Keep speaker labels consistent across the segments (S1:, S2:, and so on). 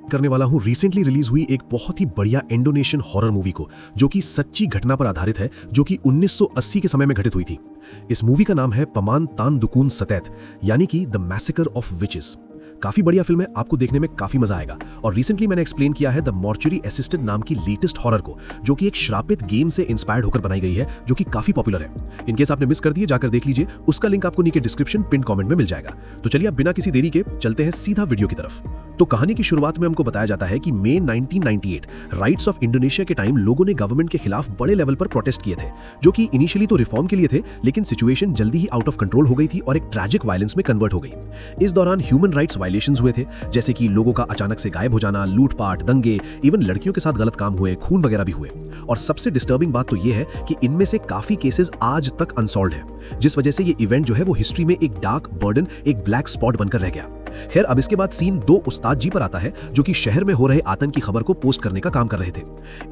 S1: करने वाला हूं रिसेंटली रिलीज हुई एक बहुत ही बढ़िया इंडोनेशियन हॉरर मूवी को, जो कि सच्ची घटना पर आधारित है, जो कि 1980 के समय में घटित हुई थी। इस मूवी का नाम है पमान तान दुकुन सतैत, यानी कि द मैसेकर ऑफ विचेस। काफी बढ़िया फिल्म है, आपको देखने में काफी मजा आएगा। और रिसेंटली मैंने एक्सप्लेन किया है द मॉर्चरी असिस्टेड नाम की लेटेस्ट हॉरर को, जो कि एक श्रापित गेम से इंस्पायर्ड होकर बनाई गई है, जो कि काफी पॉपुलर है। इनकेस आपने मिस कर दिए, जाकर देख लीजिए, उसका लिंक आपको नीचे डिस्क्रिप्शन पिन कमेंट में मिल जाएगा। तो चलिए अब बिना किसी देरी के चलते हैं सीधा वीडियो की तरफ। तो कहानी की शुरुआत में हमको बताया जाता है कि मई 1998 राइट्स ऑफ इंडोनेशिया के टाइम लोगों ने गवर्नमेंट के खिलाफ बड़े लेवल पर प्रोटेस्ट किए थे, जो कि इनिशियली तो रिफॉर्म के लिए थे, लेकिन सिचुएशन जल्दी ही आउट ऑफ कंट्रोल हो गई थी और एक ट्रैजिक वायलेंस में कन्वर्ट हो गई। इस दौरान ह्यूमन राइट्स वायलेशंस हुए थे, जैसे कि लोगों का अचानक से गायब हो जाना, लूटपाट, दंगे, इवन लड़कियों के साथ गलत काम हुए, खून वगैरह भी हुए। और सबसे डिस्टर्बिंग बात तो ये है कि इनमें से काफी केसेस आज तक अनसॉल्व्ड है, जिस वजह से ये इवेंट जो है वो हिस्ट्री में एक डार्क बर्डन, एक ब्लैक स्पॉट बनकर रह गया। खैर, अब इसके बाद सीन दो उस्ताद जी पर आता है, जो कि शहर में हो रहे आतंक की खबर को पोस्ट करने का काम कर रहे थे।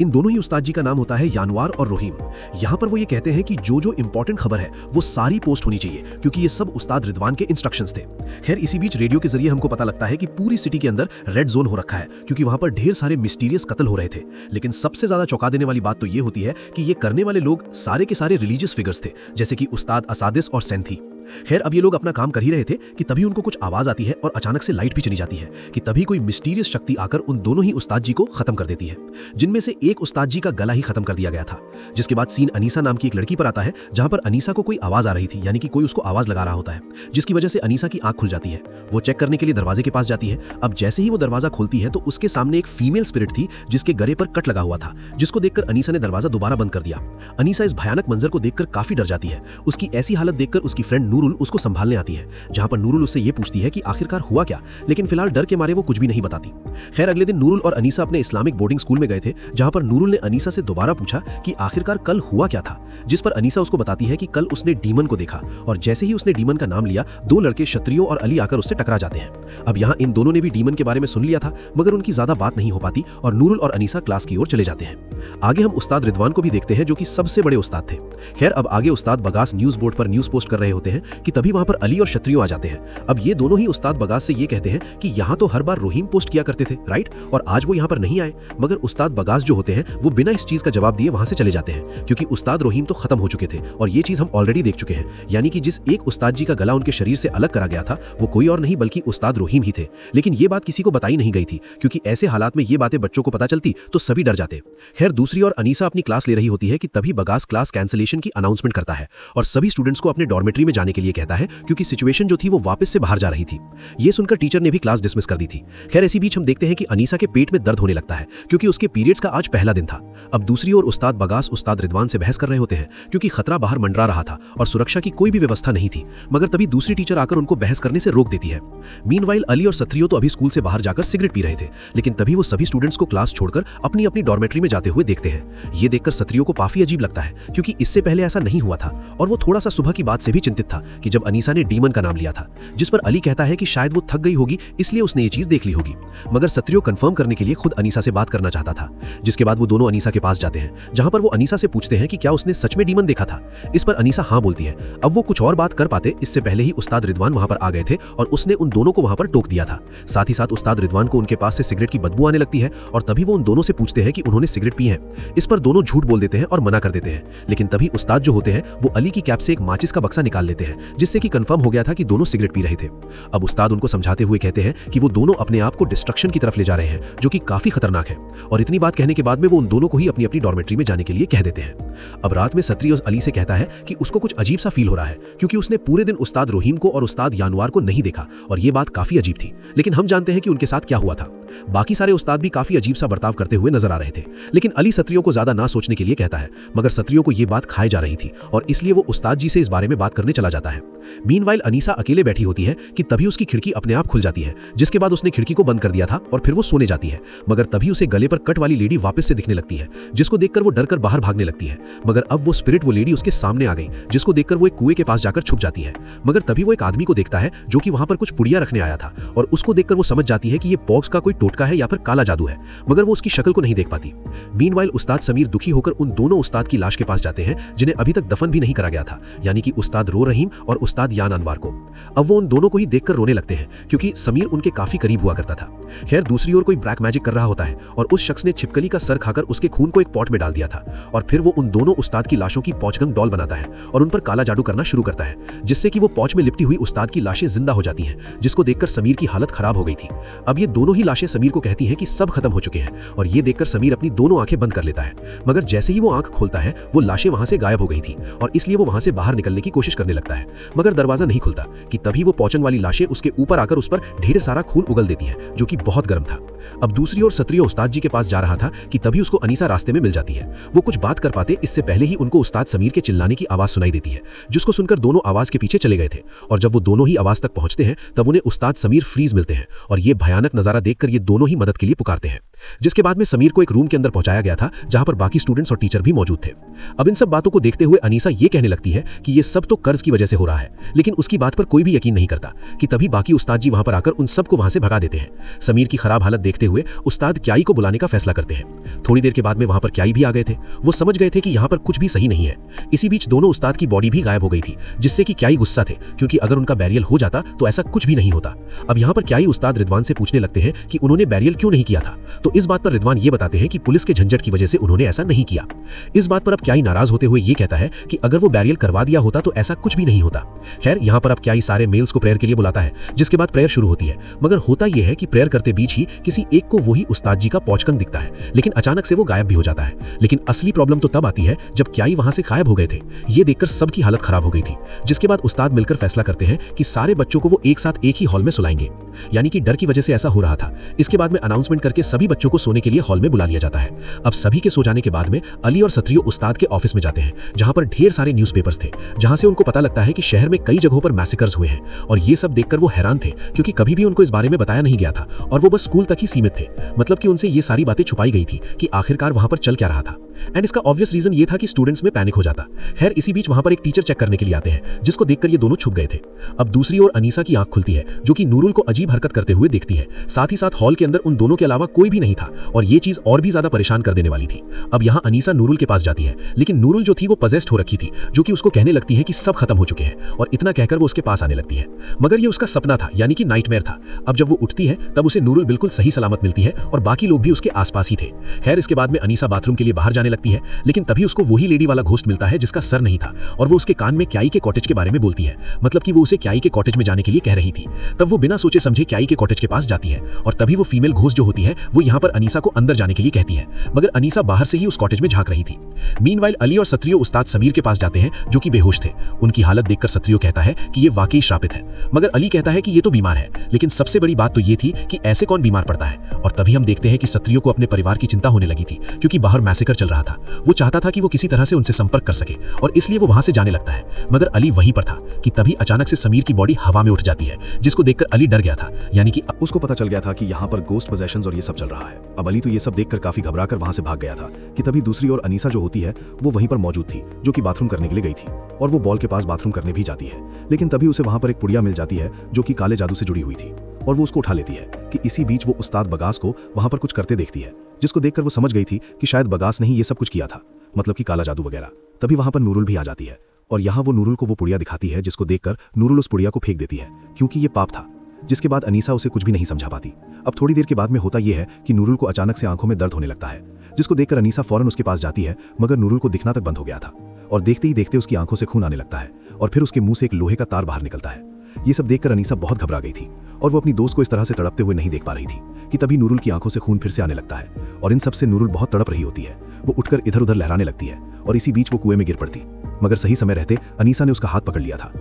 S1: इन दोनों ही उस्ताद जी का नाम होता है यानवार और रोहिम। यहाँ पर वो ये कहते हैं कि जो इंपॉर्टेंट खबर है वो सारी पोस्ट होनी चाहिए, क्योंकि ये सब उस्ताद रिदवान के इंस्ट्रक्शंस थे। खैर, इसी बीच रेडियो के जरिए हमको पता लगता है कि पूरी सिटी के अंदर रेड जोन हो रखा है, क्योंकि वहां पर ढेर सारे मिस्टीरियस कत्ल हो रहे थे। लेकिन सबसे ज्यादा चौंका देने वाली बात तो ये होती है कि ये करने वाले लोग सारे के सारे रिलीजियस फिगर्स थे, जैसे कि उस्ताद असादिस और सेंथी। खैर, अब ये लोग अपना काम कर ही रहे थे कि तभी उनको कुछ आवाज आती है और अचानक से लाइट भी चली जाती है, कि तभी कोई मिस्टीरियस शक्ति आकर उन दोनों ही उस्ताद जी को खत्म कर देती है, जिनमें से एक उस्ताद जी का गला ही खत्म कर दिया गया था। जिसके बाद सीन अनीसा नाम की एक लड़की पर आता है, जहां पर अनीसा को कोई आवाज आ रही थी, यानी कि कोई उसको आवाज लगा रहा होता है, जिसकी वजह से अनीसा की आंख खुल जाती है। वो चेक करने के लिए दरवाजे के पास जाती है। अब जैसे ही वो दरवाजा खोलती है तो उसके सामने एक फीमेल स्पिरिट थी, जिसके गले पर कट लगा हुआ था, जिसको देखकर अनीसा ने दरवाजा दोबारा बंद कर दिया। अनीसा इस भयानक मंजर को देखकर काफी डर जाती है। उसकी ऐसी हालत देखकर उसकी फ्रेंड नूरुल उसको संभालने आती है, जहां पर नूरुल उससे ये पूछती है कि आखिरकार हुआ क्या, लेकिन फिलहाल डर के मारे वो कुछ भी नहीं बताती। खैर, अगले दिन नूरुल और अनीसा अपने इस्लामिक बोर्डिंग स्कूल में गए थे, जहां पर नूरुल ने अनीसा से दोबारा पूछा कि आखिरकार कल हुआ क्या था, जिस पर अनीसा उसको बताती है कि कल उसने डीमन को देखा, और जैसे ही उसने डीमन का नाम लिया, दो लड़के क्षत्रियो और अली आकर उससे टकरा जाते हैं। अब यहाँ इन दोनों ने भी डीमन के बारे में सुन लिया था, मगर उनकी ज्यादा बात नहीं हो पाती और नूरुल और अनीसा क्लास की ओर चले जाते हैं। आगे हम उस्ताद रिदवान को भी देखते हैं, जो कि सबसे बड़े उस्ताद थे। खैर, अब आगे उस्ताद बगास न्यूज बोर्ड पर न्यूज पोस्ट कर रहे होते हैं कि तभी वहां पर अली और क्षत्रियो आ जाते हैं। अब ये दोनों ही उस्ताद बगास से ये कहते हैं कि यहाँ तो हर बार रोहिम पोस्ट किया करते थे, राइट, और आज वो यहाँ पर नहीं आए। मगर उस्ताद बगास जो होते हैं वो बिना इस चीज का जवाब दिए वहां से चले जाते हैं, क्योंकि उस्ताद रोहिम तो खत्म हो चुके थे और ये चीज हम ऑलरेडी देख चुके हैं। यानी कि जिस एक उस्ताद जी का गला उनके शरीर से अलग करा गया था, वो कोई और नहीं बल्कि उस्ताद रोहिम ही थे। लेकिन ये बात किसी को बताई नहीं गई थी, क्योंकि ऐसे हालात में ये बातें बच्चों को पता चलती तो सभी डर जाते। खैर, दूसरी ओर अनीसा अपनी क्लास ले रही होती है कि तभी बगास क्लास कैंसिलेशन की अनाउंसमेंट करता है और सभी स्टूडेंट्स को अपने डॉर्मेट्री में जाने के लिए कहता है, क्योंकि सिचुएशन जो थी वो वापस से बाहर जा रही थी। ये सुनकर टीचर ने भी क्लास डिसमिस कर दी थी। खैर, इसी बीच हम देखते हैं कि अनीसा के पेट में दर्द होने लगता है, क्योंकि उसके पीरियड्स का आज पहला दिन था। अब दूसरी ओर उस्ताद बगास उस्ताद रिदवान से बहस कर रहे होते हैं, क्योंकि खतरा बाहर मंडरा रहा था और सुरक्षा की कोई भी व्यवस्था नहीं थी। मगर तभी दूसरी टीचर आकर उनको बहस करने से रोक देती है। मीनवाइल अली और सत्रियो तो अभी स्कूल से बाहर जाकर सिगरेट पी रहे थे, लेकिन तभी वो सभी स्टूडेंट्स को क्लास छोड़कर अपनी अपनी डॉर्मेट्री में जाते हुए देखते हैं। ये देखकर सत्रियो को काफी अजीब लगता है, क्योंकि इससे पहले ऐसा नहीं हुआ था, और वो थोड़ा सा सुबह की बात से भी चिंतित था कि जब अनीसा ने डीमन का नाम लिया था, जिस पर अली कहता है कि शायद वो थक गई होगी, इसलिए उसने ये चीज देख ली होगी। मगर सत्रियो कंफर्म करने के लिए खुद अनीसा से बात करना चाहता था। जिसके बाद वो दोनों अनीसा के पास जाते हैं, जहां पर वो अनीसा से पूछते हैं कि क्या उसने सच में डीमन देखा था। इस पर अनीसा हाँ बोलती है। अब वो कुछ और बात कर पाते, इससे पहले ही उस्ताद रिदवान वहां पर आ गए थे और उसने उन दोनों को वहां पर टोक दिया था। साथ ही साथ उस्ताद रिदवान को उनके पास से सिगरेट की बदबू आने लगती है और तभी वो उन दोनों से पूछते हैं कि उन्होंने सिगरेट पी है। इस पर दोनों झूठ बोल देते हैं और मना कर देते हैं, लेकिन तभी उस्ताद जो होते हैं वो अली की कैप से एक माचिस का बक्सा निकाल लेते हैं, जिससे कि कंफर्म हो गया था कि दोनों सिगरेट पी रहे थे। अब उस्ताद उनको समझाते हुए कहते हैं कि वो दोनों अपने आप को डिस्ट्रक्शन की तरफ ले जा रहे हैं, जो कि काफी खतरनाक है। और इतनी बात कहने के बाद में वो उन दोनों को ही अपनी अपनी डॉर्मेट्री में जाने के लिए कह देते हैं। अब रात में सत्री और अली से कहता है कि उसको कुछ अजीब सा फील हो रहा है, क्योंकि उसने पूरे दिन उस्ताद रोहिम को और उस्ताद यानवार को नहीं देखा, और ये बात काफी अजीब थी। लेकिन हम जानते हैं कि उनके साथ क्या हुआ था। बाकी सारे उस्ताद भी काफी अजीब सा बर्ताव करते हुए नजर आ रहे थे, लेकिन अली सत्रियों को ज्यादा ना सोचने के लिए कहता है। मगर सत्रियों को ये बात खाई जा रही थी और इसलिए वो उस्ताद जी से इस बारे में बात करने चला जाता है। मीनवाइल अनीसा अकेले बैठी होती है कि तभी उसकी खिड़की अपने आप खुल जाती है, जिसके बाद उसने खिड़की को बंद कर दिया था और फिर वो सोने जाती है। मगर तभी उसे गले पर कट वाली लेडी वापस से दिखने लगती है, जिसको देखकर वो डरकर बाहर भागने लगती है। मगर अब वो स्पिरिट वो लेडी उसके सामने आ गई, जिसको देखकर वो एक कुएं के पास जाकर छुप जाती है। मगर तभी वो एक आदमी को देखता है जो कि वहां पर कुछ पुड़िया रखने आया था, और उसको देखकर वो समझ जाती है कि ये पॉक्स का कोई टोटका है या फिर काला जादू है, मगर वो उसकी शक्ल को नहीं देख पाती। मीनवाइल उस्ताद समीर दुखी होकर उन दोनों उस्ताद की लाश के पास जाते हैं, जिन्हें अभी तक दफन भी नहीं करा गया था, यानी कि उस्ताद रो रहीम रहीम और उस्ताद यान अनवार को। अब वो उन दोनों को ही देखकर रोने लगते हैं क्योंकि समीर उनके काफी करीब हुआ करता था। खैर दूसरी ओर कोई ब्लैक मैजिक कर रहा होता है और उस शख्स ने छिपकली का सर खाकर उसके खून को एक पॉट में डाल दिया था और फिर वो उन दोनों उस्ताद की लाशों की पौचगंग डॉल बनाता है और उन पर काला जादू करना शुरू करता है, जिससे कि वो पौच में लिपटी हुई उस्ताद की लाशें जिंदा हो जाती हैं, जिसको देखकर समीर की हालत खराब हो गई थी। अब ये दोनों ही लाशें समीर को कहती हैं कि सब खत्म हो चुके हैं और ये देखकर समीर अपनी दोनों आंखें बंद कर लेता है, मगर जैसे ही वो आंख खोलता है वो लाशें वहां से गायब हो गई थी और इसलिए वो वहां से बाहर निकलने की कोशिश करने लगता है, मगर दरवाजा नहीं खुलता कि तभी वो पौचंग वाली लाशें उसके ऊपर आकर उस पर ढेर सारा खून उगल देती है जो कि बहुत गर्म था। अब दूसरी ओर सत्रिय उस्ताद जी के पास जा रहा था कि तभी उसको अनीसा रास्ते में मिल जाती है। वो कुछ बात कर पाते इससे पहले ही उनको उस्ताद समीर के चिल्लाने की आवाज सुनाई देती है, जिसको सुनकर दोनों आवाज के पीछे चले गए थे और जब वो दोनों ही आवाज तक पहुंचते हैं तब उन्हें उस्ताद समीर फ्रीज मिलते हैं और ये भयानक नजारा देखकर ये दोनों ही मदद के लिए पुकारते हैं, जिसके बाद में समीर को एक रूम के अंदर पहुंचाया गया था जहां पर बाकी स्टूडेंट्स और टीचर भी मौजूद थे। अब इन सब बातों को देखते हुए अनीसा ये कहने लगती है कि ये सब तो कर्ज की वजह से हो रहा है, लेकिन उसकी बात पर कोई भी यकीन नहीं करता कि तभी बाकी उस्ताद जी वहां पर आकर उन सबको वहां से भगा देते हैं। समीर की खराब हालत देखते हुए उस्ताद क्याई को बुलाने का फैसला करते हैं। थोड़ी देर के बाद में वहां पर क्याई भी आ गए थे। वो समझ गए थे कि यहाँ पर कुछ भी सही नहीं है। इसी बीच दोनों उस्ताद की बॉडी भी गायब हो गई थी, जिससे कि क्याई गुस्सा थे क्योंकि अगर उनका बैरियल हो जाता तो ऐसा कुछ भी नहीं होता। अब यहाँ पर क्याई उस्ताद रिदवान से पूछने लगते हैं कि उन्होंने बैरियल क्यों नहीं किया था, तो इस बात पर रिदवान ये बताते हैं कि पुलिस के झंझट की वजह से उन्होंने ऐसा नहीं किया। इस बात पर अब क्याई नाराज होते हुए ये कहता है कि अगर वो बैरियल करवा दिया होता तो ऐसा कुछ भी नहीं होता। खैर यहाँ पर अब क्याई सारे मेल्स को प्रेयर के लिए बुलाता है, जिसके बाद प्रेयर शुरू होती है, मगर होता यह है कि प्रेयर करते बीच ही किसी एक को वही उस्ताद जी का पौचकंग दिखता है, लेकिन अचानक से वो गायब भी हो जाता है। लेकिन असली प्रॉब्लम तो तब आती है जब क्याई वहां से गायब हो गए थे। ये देखकर सबकी हालत खराब हो गई थी, जिसके बाद उस्ताद मिलकर फैसला करते हैं कि सारे बच्चों को वो एक साथ एक ही हॉल में सुलाएंगे, यानी कि डर की वजह से ऐसा हो रहा था। इसके बाद में अनाउंसमेंट करके सभी बच्चों को सोने के लिए हॉल में बुला लिया जाता है। अब सभी के सो जाने के बाद में अली और सत्रियो उस्ताद के ऑफिस में जाते हैं, जहां पर ढेर सारे न्यूज़पेपर्स थे, जहां से उनको पता लगता है कि शहर में कई जगहों पर मैसेकर्स हुए हैं। और ये सब देखकर वो हैरान थे क्योंकि कभी भी उनको इस बारे में बताया नहीं गया था और वो बस स्कूल तक ही सीमित थे, मतलब कि उनसे ये सारी बातें छुपाई गई थी कि आखिरकार वहां पर चल क्या रहा था। एंड इसका ऑब्वियस रीजन ये था कि स्टूडेंट्स में पैनिक हो जाता। खैर इसी बीच वहां पर एक टीचर चेक करने के लिए आते हैं, जिसको देखकर ये दोनों छुप गए थे। अब दूसरी ओर अनीसा की आंख खुलती है, जो कि नूरुल को अजीब हरकत करते हुए देखती है। साथ ही साथ हॉल के अंदर उन दोनों के अलावा कोई भी नहीं था और ये चीज और भी ज्यादा परेशान कर देने वाली थी। अब यहाँ अनीसा नूरुल के पास जाती है, लेकिन नूरुल जो थी वो पजेस्ड हो रखी थी, जो कि उसको कहने लगती है कि सब खत्म हो चुके हैं और इतना कहकर वो उसके पास आने लगती है, मगर ये उसका सपना था, यानी कि नाइटमेयर था। अब जब वो उठती है तब उसे नूरुल बिल्कुल सही सलामत मिलती है और बाकी लोग भी उसके आसपास ही थे। खैर इसके बाद में अनीसा बाथरूम के लिए बाहर जाने लगती है, लेकिन तभी उसको वही लेडी वाला घोस्ट मिलता है जिसका सर नहीं था और वो उसके कान में क्याई के कॉटेज के बारे में बोलती है, मतलब कि वो उसे क्याई के कॉटेज में जाने के लिए कह रही थी। तब वो बिना सोचे समझे क्याई के कॉटेज के पास जाती है और तभी वो फीमेल घोस्ट जो होती है वो यहाँ पर अनीसा को अंदर जाने के लिए कहती है, मगर अनीसा बाहर से ही उस कॉटेज में झांक रही थी। मीनवाइल अली और सत्रियो उस्ताद समीर के पास जाते हैं, जो कि बेहोश थे। उनकी हालत देखकर सत्रियो कहता है कि ये वाकई श्रापित है, मगर अली कहता है कि ये तो बीमार है, लेकिन सबसे बड़ी बात तो ये थी कि ऐसे कौन बीमार पड़ता है। और तभी हम देखते हैं कि सत्रियो को अपने परिवार की चिंता होने लगी थी क्योंकि बाहर मैसेकर चल रहा था। वो चाहता था कि वो किसी तरह से उनसे संपर्क कर सके और इसलिए वो वहां से जाने लगता है, मगर अली वहीं पर था कि तभी अचानक से समीर की बॉडी हवा में उठ जाती है, जिसको देखकर अली डर गया था, यानी कि
S2: उसको पता चल गया था कि यहाँ पर गोस्ट पोजेशंस और ये सब चल रहा है। अब अली तो ये सब देखकर काफी घबराकर वहां से भाग गया था कि तभी दूसरी ओर अनीसा जो होती है वो वहीं पर मौजूद थी, जो कि बाथरूम करने के लिए गई थी और वो बॉल के पास बाथरूम करने भी जाती है। लेकिन तभी उसे वहां पर एक पुड़िया मिल जाती है जो कि काले जादू से जुड़ी हुई थी और वो उसको उठा लेती है कि इसी बीच वो उस्ताद बगास को वहां पर कुछ करते देखती है, जिसको देखकर वो समझ गई थी कि शायद बगास ने ही ये सब कुछ किया था, मतलब कि काला जादू वगैरह। तभी वहां पर नूरुल भी आ जाती है और यहाँ वो नूरुल को वो पुड़िया दिखाती है, जिसको देखकर नूरुल उस पुड़िया को फेंक देती है क्योंकि ये पाप था। जिसके बाद अनीसा उसे कुछ भी नहीं समझा पाती। अब थोड़ी देर के बाद में होता यह है कि नूरुल को अचानक से आंखों में दर्द होने लगता है, जिसको देखकर अनीसा फौरन उसके पास जाती है, मगर नूरुल को दिखना तक बंद हो गया था और देखते ही देखते उसकी आंखों से खून आने लगता है और फिर उसके मुंह से एक लोहे का तार बाहर निकलता है। ये सब देखकर अनीसा बहुत घबरा गई थी और वो अपनी दोस्त को इस तरह से तड़पते हुए नहीं देख पा रही थी कि तभी नूरुल की आंखों से खून फिर से आने लगता है और इन सब से नूरुल बहुत तड़प रही होती है। वो उठकर इधर उधर लहराने लगती है और इसी बीच वो कुएं में गिर पड़ती, मगर सही समय रहते अनीसा ने उसका हाथ पकड़ लिया था।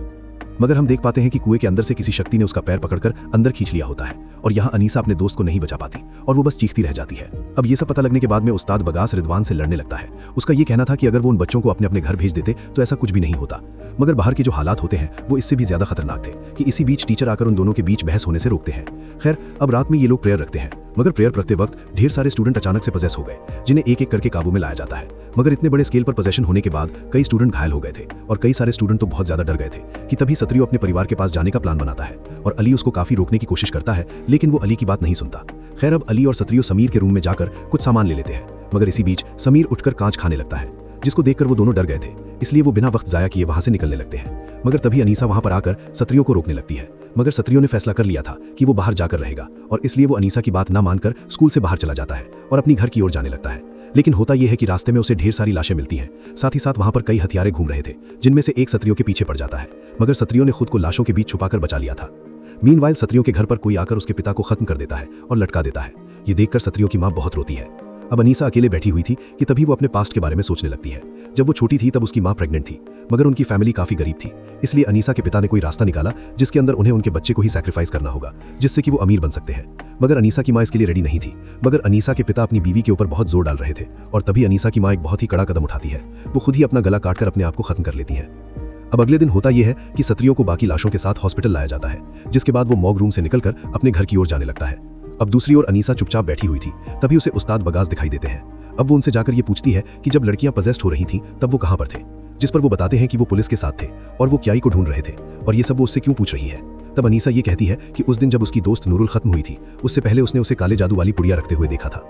S2: मगर हम देख पाते हैं कि कुएं के अंदर से किसी शक्ति ने उसका पैर पकड़कर अंदर खींच लिया होता है और यहाँ अनीसा अपने दोस्त को नहीं बचा पाती और वो बस चीखती रह जाती है। अब ये सब पता लगने के बाद में उस्ताद बगास रिदवान से लड़ने लगता है। उसका ये कहना था कि अगर वो उन बच्चों को अपने अपने घर भेज देते तो ऐसा कुछ भी नहीं होता, मगर बाहर के जो हालात होते हैं वो इससे भी ज्यादा खतरनाक थे कि इसी बीच टीचर आकर उन दोनों के बीच बहस होने से रोकते हैं। खैर अब रात में ये लोग प्रेयर रखते हैं, मगर प्रेयर करते वक्त ढेर सारे स्टूडेंट अचानक से पजेस हो गए, जिन्हें एक एक करके काबू में लाया जाता है। मगर इतने बड़े स्केल पर पोजेशन होने के बाद कई स्टूडेंट घायल हो गए थे और कई सारे स्टूडेंट तो बहुत ज्यादा डर गए थे कि तभी सत्रियो अपने परिवार के पास जाने का प्लान बनाता है और अली उसको काफी रोकने की कोशिश करता है, लेकिन वो अली की बात नहीं सुनता। खैर अब अली और सत्रियो समीर के रूम में जाकर कुछ सामान ले लेते हैं, मगर इसी बीच समीर उठकर कांच खाने लगता है, जिसको देखकर वो दोनों डर गए थे, इसलिए वो बिना वक्त जाया किए वहां से निकलने लगते हैं। मगर तभी अनीसा वहां पर आकर सत्रियों को रोकने लगती है। मगर सत्रियों ने फैसला कर लिया था कि वो बाहर जाकर रहेगा और इसलिए वो अनीसा की बात ना मानकर स्कूल से बाहर चला जाता है और अपनी घर की ओर जाने लगता है। लेकिन होता यह है कि रास्ते में उसे ढेर सारी लाशें मिलती हैं। साथ ही साथ वहां पर कई हथियारे घूम रहे थे, जिनमें से एक सत्रियों के पीछे पड़ जाता है। मगर सत्रियों ने खुद को लाशों के बीच छुपाकर बचा लिया था। मीनवाइल सत्रियों के घर पर कोई आकर उसके पिता को खत्म कर देता है और लटका देता है। ये देखकर सत्रियों की मां बहुत रोती है। अब अनीसा अकेले बैठी हुई थी कि तभी वो अपने पास्ट के बारे में सोचने लगती है। जब वो छोटी थी तब उसकी मां प्रेग्नेंट थी, मगर उनकी फैमिली काफी गरीब थी, इसलिए अनीसा के पिता ने कोई रास्ता निकाला जिसके अंदर उन्हें उनके बच्चे को ही सैक्रिफाइस करना होगा, जिससे कि वो अमीर बन सकते हैं। मगर अनीसा की मां इसके लिए रेडी नहीं थी। मगर अनीसा के पिता अपनी बीवी के ऊपर बहुत जोर डाल रहे थे और तभी अनीसा की मां एक बहुत ही कड़ा कदम उठाती है। वो खुद ही अपना गला काटकर अपने आप को खत्म कर लेती है। अब अगले दिन होता यह है कि सत्रियों को बाकी लाशों के साथ हॉस्पिटल लाया जाता है, जिसके बाद वो मॉर्ग रूम से निकलकर अपने घर की ओर जाने लगता है। अब दूसरी ओर अनीसा चुपचाप बैठी हुई थी, तभी उसे उस्ताद बगास दिखाई देते हैं। अब वो उनसे जाकर ये पूछती है कि जब लड़कियां पजेस्ट हो रही थीं तब वो कहां पर थे, जिस पर वो बताते हैं कि वो पुलिस के साथ थे और वो क्याई को ढूंढ रहे थे और ये सब वो उससे क्यों पूछ रही है। तब अनीसा ये कहती है कि उस दिन जब उसकी दोस्त नूरुल खत्म हुई थी, उससे पहले उसने उसे काले जादू वाली पुड़िया रखते हुए देखा था।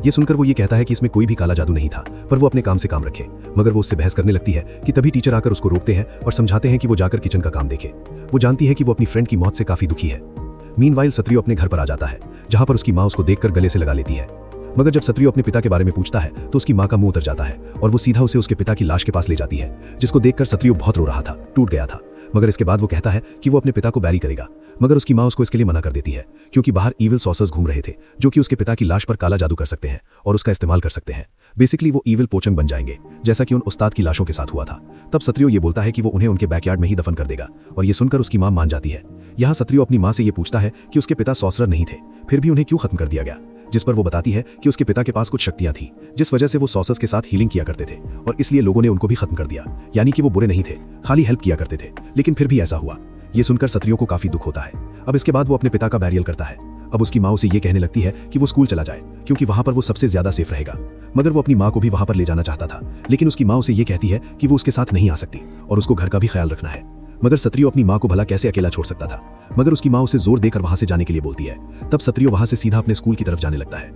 S2: ये सुनकर वो ये कहता है कि इसमें कोई भी काला जादू नहीं था, पर वो अपने काम से काम रखे। मगर वो उससे बहस करने लगती है कि तभी टीचर आकर उसको रोकते हैं और समझाते हैं कि वो जाकर किचन का काम देखे। वो जानती है कि वो अपनी फ्रेंड की मौत से काफी दुखी है। मीनवाइल सत्रियो अपने घर पर आ जाता है, जहां पर उसकी मां उसको देखकर गले से लगा लेती है। मगर जब सत्रियो अपने पिता के बारे में पूछता है तो उसकी मां का मुंह उतर जाता है और वो सीधा उसे उसके पिता की लाश के पास ले जाती है, जिसको देखकर सत्रियो बहुत रो रहा था, टूट गया था। मगर इसके बाद वो कहता है कि वो अपने पिता को बैरी करेगा, मगर उसकी मां उसको इसके लिए मना कर देती है, क्योंकि बाहर ईविल सॉसर्स घूम रहे थे जो कि उसके पिता की लाश पर काला जादू कर सकते हैं और उसका इस्तेमाल कर सकते हैं। बेसिकली वो ईविल पोचंग बन जाएंगे, जैसा कि उन उस्ताद की लाशों के साथ हुआ था। तब सत्रियो ये बोलता है कि वो उन्हें उनके बैकयार्ड में ही दफन कर देगा और ये सुनकर उसकी मां मान जाती है। यहाँ सत्रियो अपनी मां से ये पूछता है कि उसके पिता सॉसरर नहीं थे, फिर भी उन्हें क्यों खत्म कर दिया गया, जिस पर वो बताती है कि उसके पिता के पास कुछ शक्तियां थी, जिस वजह से वो सॉसर्स के साथ हीलिंग किया करते थे और इसलिए लोगों ने उनको भी खत्म कर दिया। यानी कि वो बुरे नहीं थे, खाली हेल्प किया करते थे, लेकिन फिर भी ऐसा हुआ। ये सुनकर सत्रियो को काफी दुख होता है। अब इसके बाद वो अपने पिता का बैरियल करता है। अब उसकी माँ उसे ये कहने लगती है कि वो स्कूल चला जाए, क्योंकि वहां पर वो सबसे ज्यादा सेफ रहेगा। मगर वो अपनी माँ को भी वहां पर ले जाना चाहता था, लेकिन उसकी माँ उसे ये कहती है कि वो उसके साथ नहीं आ सकती और उसको घर का भी ख्याल रखना है। मगर सत्रियो अपनी माँ को भला कैसे अकेला छोड़ सकता था, मगर उसकी माँ उसे जोर देकर वहां से जाने के लिए बोलती है। तब सत्रियो वहां से सीधा अपने स्कूल की तरफ जाने लगता है।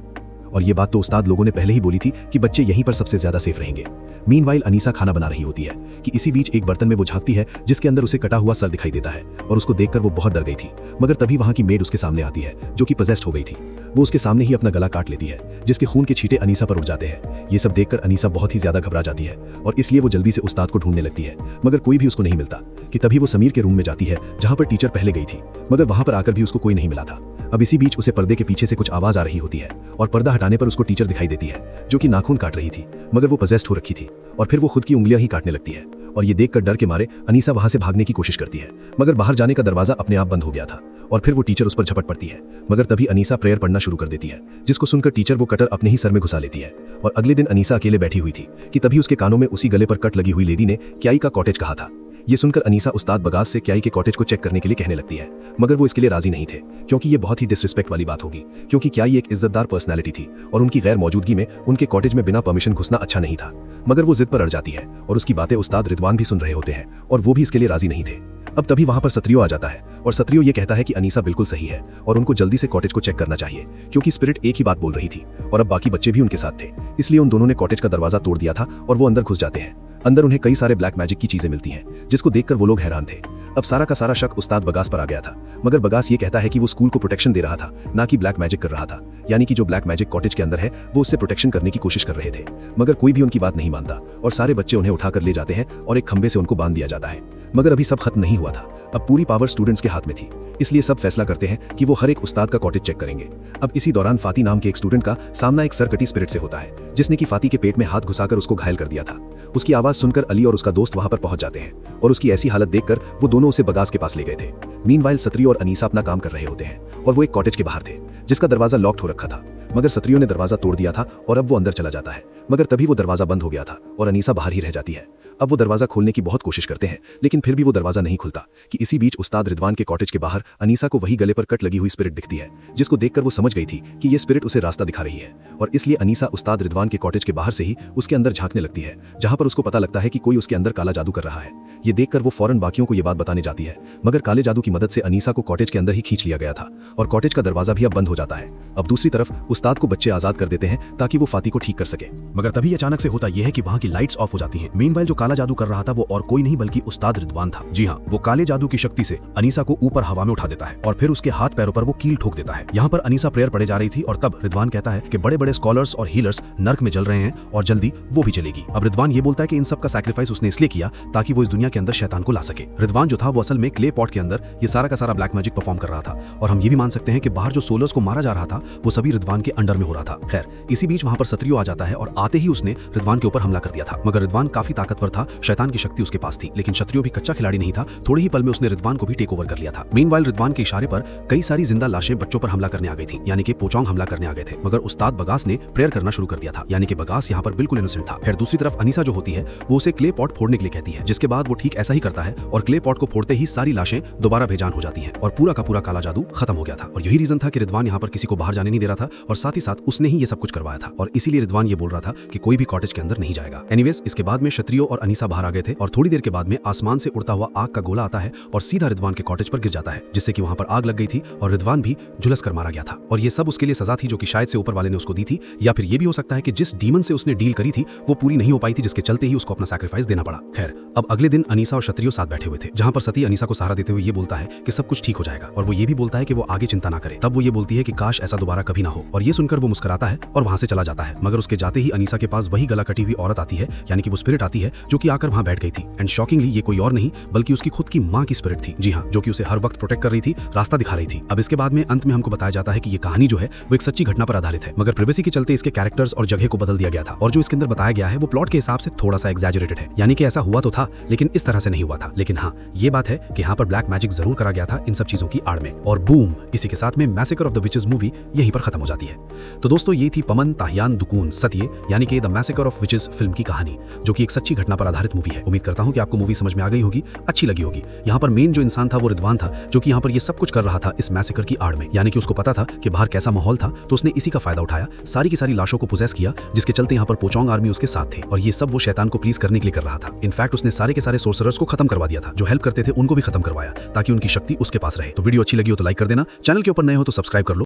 S2: और ये बात तो उस्ताद लोगों ने पहले ही बोली थी कि बच्चे यहीं पर सबसे ज्यादा सेफ रहेंगे। मीनवाइल अनीसा खाना बना रही होती है कि इसी बीच एक बर्तन में वो झांकती है, जिसके अंदर उसे कटा हुआ सर दिखाई देता है और उसको देखकर वो बहुत डर गई थी। मगर तभी वहां की मेड उसके सामने आती है, जो कि पजेस्ट हो गई थी। वो उसके सामने ही अपना गला काट लेती है, जिसके खून के छींटे अनीसा पर उड़ जाते हैं। ये सब देखकर अनीसा बहुत ही ज्यादा घबरा जाती है और इसलिए वो जल्दी से उस्ताद को ढूंढने लगती है, मगर कोई भी उसको नहीं मिलता। कि तभी वो समीर के रूम में जाती है, जहां पर टीचर पहले गई थी, मगर वहां पर आकर भी उसको कोई नहीं मिला था। अब इसी बीच उसे पर्दे के पीछे से कुछ आवाज आ रही होती है और पर्दा हटाने पर उसको टीचर दिखाई देती है, जो कि नाखून काट रही थी, मगर वो पजेस्ट हो रखी थी और फिर वो खुद की उंगलियां ही काटने लगती है। और ये देखकर डर के मारे अनीसा वहां से भागने की कोशिश करती है, मगर बाहर जाने का दरवाजा अपने आप बंद हो गया था और फिर वो टीचर उस पर झपट पड़ती है। मगर तभी अनीसा प्रेयर पढ़ना शुरू कर देती है, जिसको सुनकर टीचर वो कटर अपने ही सर में घुसा लेती है। और अगले दिन अनीसा अकेले बैठी हुई थी कि तभी उसके कानों में उसी गले पर कट लगी हुई लेडी ने क्याई का कॉटेज कहा था। ये सुनकर अनीसा उस्ताद बगास से क्याई के कॉटेज को चेक करने के लिए कहने लगती है, मगर वो इसके लिए राजी नहीं थे, क्योंकि ये बहुत ही डिसरिस्पेक्ट वाली बात होगी, क्योंकि क्याई एक इज्जतदार पर्सनालिटी थी और उनकी गैर मौजूदगी में उनके कॉटेज में बिना परमिशन घुसना अच्छा नहीं था। मगर वो जिद पर अड़ जाती है और उसकी बातें उस्ताद रिदवान भी सुन रहे होते हैं और वो भी इसके लिए राजी नहीं थे। अब तभी वहां पर सत्रियो आ जाता है और सत्रियो ये कहता है कि अनीसा बिल्कुल सही है और उनको जल्दी से कॉटेज को चेक करना चाहिए, क्योंकि स्पिरिट एक ही बात बोल रही थी और अब बाकी बच्चे भी उनके साथ थे। इसलिए उन दोनों ने कॉटेज का दरवाजा तोड़ दिया था और वो अंदर घुस जाते हैं। अंदर उन्हें कई सारे ब्लैक मैजिक की चीजें मिलती हैं, जिसको देखकर वो लोग हैरान थे। अब सारा का सारा शक उस्ताद बगास पर आ गया था, मगर बगास ये कहता है कि वो स्कूल को प्रोटेक्शन दे रहा था, ना कि ब्लैक मैजिक कर रहा था। यानी कि जो ब्लैक मैजिक कॉटेज के अंदर है वो उससे प्रोटेक्शन करने की कोशिश कर रहे थे। मगर कोई भी उनकी बात नहीं मानता और सारे बच्चे उन्हें उठाकर ले जाते हैं और एक खंबे से उनको बांध दिया जाता है। मगर अभी सब खत्म नहीं हुआ था, अब पूरी पावर स्टूडेंट्स के हाथ में थी, इसलिए सब फैसला करते हैं कि वो हर एक उस्ताद का कॉटेज चेक करेंगे। अब इसी दौरान फाती नाम के एक स्टूडेंट का सामना एक सरकटी स्पिरिट से होता है, जिसने कि फाती के पेट में हाथ घुसाकर उसको घायल कर दिया था। उसकी आवाज सुनकर अली और उसका दोस्त वहां पर पहुंच जाते हैं और उसकी ऐसी हालत देखकर वो दोनों उसे बगास के पास ले गए थे। मीनवाइल सत्रियो और अनीसा अपना काम कर रहे होते हैं और वो एक कॉटेज के बाहर थे, जिसका दरवाजा लॉक्ड हो रखा था, मगर सत्रियो ने दरवाजा तोड़ दिया था और अब वो अंदर चला जाता है। मगर तभी वो दरवाजा बंद हो गया था और अनीसा बाहर ही रह जाती है। अब वो दरवाजा खोलने की बहुत कोशिश करते हैं, लेकिन फिर भी वो दरवाजा नहीं खुलता। कि कि इसी बीच उस्ताद रिदवान के कॉटेज के बाहर अनीसा को वही गले पर कट लगी हुई स्पिरिट दिखती है, जिसको देखकर वो समझ गई थी कि ये स्पिरिट उसे रास्ता दिखा रही है और इसलिए अनीसा उस्ताद रिदवान के कॉटेज के बाहर से ही उसके अंदर झांकने लगती है, जहां पर उसको पता लगता है कि कोई उसके अंदर काला जादू कर रहा है। ये देखकर वो फौरन बाकियों को ये बात बताने जाती है, मगर काले जादू की मदद से अनीसा को कॉटेज के अंदर ही खींच लिया गया था और कॉटेज का दरवाजा भी अब बंद हो जाता है। अब दूसरी तरफ उस्ताद को बच्चे आजाद कर देते हैं ताकि वो फाती को ठीक कर सके,
S1: मगर तभी अचानक से होता यह है कि वहां की लाइट्स ऑफ हो जाती हैं। मीनवाइल जो काला जादू कर रहा था वो और कोई नहीं बल्कि उस्ताद रिदवान था। जी हाँ, वो काले जादू की शक्ति से अनीसा को ऊपर हवा में उठा देता है और फिर उसके हाथ पैरों पर वो कील ठोक देता है। यहाँ पर अनीसा प्रेयर पढ़े जा रही थी और तब रिदवान कहता है कि बड़े बड़े स्कॉलर्स और हीलर्स नर्क में जल रहे हैं और जल्दी वो भी चलेगी। अब रिदवान ये बोलता है कि इन सब का सैक्रिफाइस उसने इसलिए किया ताकि वो इस दुनिया के अंदर शैतान को ला सके। रिदवान जो था वो असल में क्ले पॉट के अंदर ये सारा का सारा ब्लैक मैजिक परफॉर्म कर रहा था और हम ये भी मान सकते हैं कि बाहर जो सोलर्स को मारा जा रहा था वो सभी रिदवान के अंडर में हो रहा था। खैर, इसी बीच वहां पर सत्रियो आ जाता है और आते ही उसने रिदवान के ऊपर हमला कर दिया था, मगर रिदवान काफी ताकतवर था, शैतान की शक्ति उसके पास थी, लेकिन सत्रियो भी कच्चा खिलाड़ी नहीं था। थोड़े ही पल में उसने रिदवान को भी टेक ओवर कर लिया था। मीनवाइल रिदवान के इशारे पर कई सारी जिंदा लाशें बच्चों पर हमला करने आ गई थी, यानी कि पोचोंग हमला करने आ गए थे, मगर उस्ताद बगास ने प्रेयर करना शुरू कर दिया था, यानी कि बगास यहाँ पर बिल्कुल इनोसेंट था। खैर, दूसरी तरफ अनीसा जो होती है वो उसे क्ले पॉट फोड़ने के लिए कहती है, जिसके बाद वो ठीक ऐसा ही करता है और क्ले पॉट को फोड़ते ही सारी लाशें दोबारा बेजान हो जाती हैं और पूरा का पूरा काला जादू खत्म हो गया था। और यही रीजन था कि रिदवान यहाँ पर किसी को बाहर जाने नहीं दे रहा था और साथ ही साथ उसने ही ये सब कुछ करवाया था और इसीलिए रिदवान ये बोल रहा था कि कोई भी कॉटेज के अंदर नहीं जाएगा। एनीवेज, इसके बाद में क्षत्रियो और अनीसा बाहर आ गए थे और थोड़ी देर के बाद में आसमान से उड़ता हुआ आग का गोला आता है और सीधा रिदवान के कॉटेज पर गिर जाता है, जिससे कि वहां पर आग लग गई थी और रिदवान भी झुलस कर मारा गया था। और ये सब उसके लिए सजा थी जो कि शायद से ऊपर वाले ने उसको दी थी, या फिर ये भी हो सकता है कि जिस डीमन से उसने डील करी थी वो पूरी नहीं हो पाई थी, जिसके चलते ही उसको अपना सैक्रिफाइस देना पड़ा। खैर, अब अगले दिन अनीसा और क्षत्रियो साथ बैठे हुए थे, जहां पर सती अनीसा को सहारा देते हुए ये बोलता है कि सब कुछ ठीक हो जाएगा और वो ये भी बोलता है कि वो आगे चिंता ना करे। तब वो ये बोलती है कि काश ऐसा दोबारा कभी ना हो, और ये सुनकर वो मुस्कुराता है और वहां से चला जाता है। मगर उसके जाते ही अनीसा के पास वही गला कटी हुई औरत आती है, यानी कि वो स्पिरिट आती है जो कि आकर वहां बैठ गई थी। एंड शॉकिंगली ये कोई और नहीं बल्कि उसकी खुद की मां की स्पिरिट थी। जी हाँ, जो कि उसे हर वक्त प्रोटेक्ट कर रही थी, रास्ता दिखा रही थी। अब इसके बाद में अंत में हमको बताया जाता है कि ये कहानी जो है वो एक सच्ची घटना पर आधारित है, मगर प्रिवेसी के चलते इसके कैरेक्टर्स और जगह को बदल दिया गया था और जो इसके अंदर बताया गया है वो प्लॉट के हिसाब से थोड़ा सा एग्जैजरेटेड है, यानी कि ऐसा हुआ तो था लेकिन इस तरह से नहीं हुआ था। लेकिन हाँ, ये बात है कि यहाँ पर ब्लैक मैजिक जरूर करा गया था इन सब चीजों की आड़ में। और बूम, इसी के साथ में massacre of the witches movie यहीं पर खत्म हो जाती है। तो दोस्तों, ये थी पमन ताह्यान दुकून सत्ये, यानी कि the massacre of witches film की कहानी, जो कि एक सच्ची घटना पर आधारित मूवी है। उम्मीद करता हूं कि आपको मूवी समझ में आ गई होगी, अच्छी लगी होगी। यहाँ पर मेन जो इंसान था वो रिदवान था, जो कि यहाँ पर ये सब कुछ कर रहा था इस मैसेकर की आड़ में, यानी कि उसको पता था कि बाहर कैसा माहौल था, तो उसने इसी का फायदा उठाया, सारी की सारी लाशों को पोजेस किया, जिसके चलते यहाँ पर पोचोंग आर्मी उसके साथ थे और ये सब वो शैतान को प्लीज करने के लिए कर रहा था। इनफैक्ट उसने सारे के सारे सोर्सरर्स को खत्म करवा दिया था, जो हेल्प करते थे उनको भी खत्म करवाया ताकि उनकी शक्ति उसके पास रहे। तो वीडियो अच्छी लगी हो तो लाइक कर देना, चैनल के ऊपर नए हो तो सब्सक्राइब कर लो